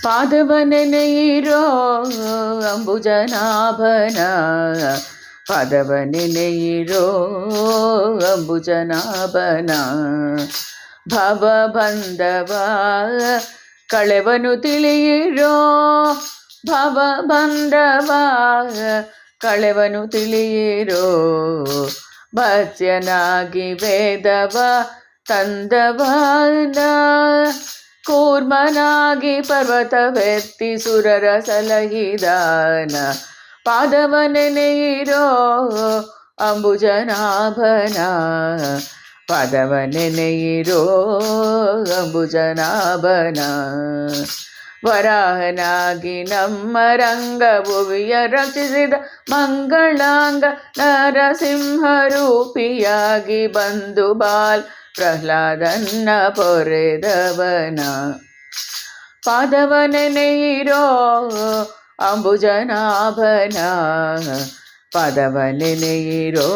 ಪಾದವ ನೆನೆಯಿರೋ ಅಂಬುಜನಾಭನ, ಪಾದವ ನೆನೆಯಿರೋ ಅಂಬುಜನಾಭನ. ಭವ ಬಂದವ ಕಳೆವನು ತಿಳಿಯಿರೋ, ಭವ ಬಂದವ ಕಳೆವನು ತಿಳಿಯಿರೋ. ಭತ್ಯನಾಗಿ ವೇದವ ತಂದವನ, ಕೂರ್ಮನಾಗಿ ಪರ್ವತವೆತ್ತಿ ಸುರರ ಸಲಹಿದಾನ. ಪಾದವ ನೆನೆಯಿರೋ ಅಂಬುಜನಾಭನ, ಪಾದವ ನೆನೆಯಿರೋ ಅಂಬುಜನಾಭನ. ವರಾಹನಾಗಿ ನಮ್ಮ ರಂಗಭುವಿಯ ರಚಿಸಿದ ಮಂಗಳಾಂಗ, ನರಸಿಂಹರೂಪಿಯಾಗಿ ಬಂದು ಬಾಲ್ ಪ್ರಹ್ಲಾದನ್ನ ಪೊರೆದವನ. ಪಾದವ ನೆನೆಯಿರೋ ಅಂಬುಜನಾಭನ, ಪಾದವ ನೆನೆಯಿರೋ,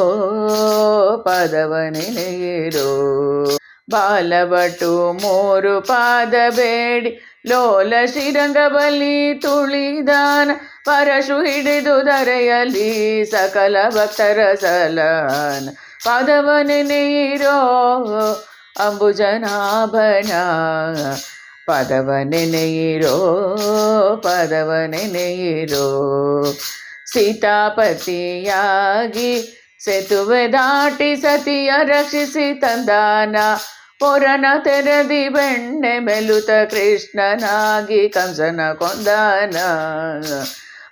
ಪಾದವ ನೆನೆಯಿರೋ. ಬಾಲಭಟು ಮೂರು ಪಾದ ಬೇಡಿ ಲೋಲ ಶ್ರೀರಂಗ ಬಲಿ ತುಳಿದಾನ, ಪರಶು ಹಿಡಿದು ಧರೆಯಲಿ ಸಕಲ ಭಕ್ತರ ಸಲನ. ಪಾದವ ನೆನೆಯಿರೋ ಅಂಬುಜನಾಭನ, ಪಾದವ ನೆನೆಯಿರೋ, ಪಾದವ ನೆನೆಯಿರೋ. ಸೀತಾಪತಿಯಾಗಿ ಸೇತುವೆ ದಾಟಿ ಸತಿಯ ರಕ್ಷಿಸಿ ತಂದಾನ, ಪೊರನ ತೆರೆದಿ ಬೆಣ್ಣೆ ಮೆಲುತ ಕೃಷ್ಣನಾಗಿ ಕಂಸನ ಕೊಂದಾನ.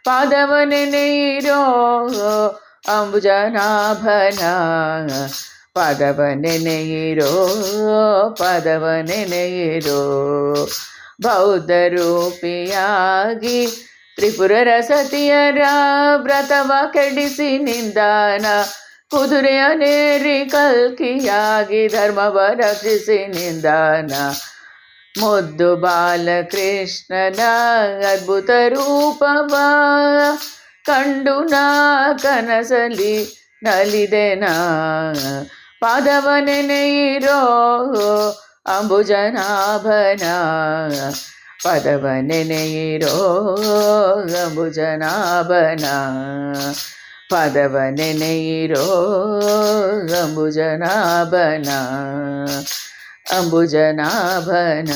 ಪಾದವ ನೆನೆಯಿರೋ ಅಂಬುಜನಾಭನ, ಪಾದವ ನೆನೆಯಿರೋ, ಪಾದವ ನೆನೆಯಿರೋ. ಬೌದ್ಧ ರೂಪಿಯಾಗಿ ತ್ರಿಪುರರ ಸತಿಯರ ವ್ರತವ ಕೆಡಿಸಿ ನಿಂದಾನ, ಕುದುರೆಯ ನೇರಿ ಕಲ್ಕಿಯಾಗಿ ಧರ್ಮವ ರಕ್ಷಿಸಿ ನಿಂದಾನ. ಮುದ್ದು ಬಾಲಕೃಷ್ಣನ ಅದ್ಭುತ ರೂಪವ ಕಂಡು ನಾ ಕನಸಲಿ ನಲಿದೆನ. ಪಾದವ ನೆನೆಯಿರೋ ಅಂಬುಜನಾಭನ, ಪಾದವ ನೆನೆಯಿರೋ ಅಂಬುಜನಾಭನ, ಪಾದವ ನೆನೆಯಿರೋ ಅಂಬುಜನಾಭನ, ಅಂಬುಜನಾಭನ.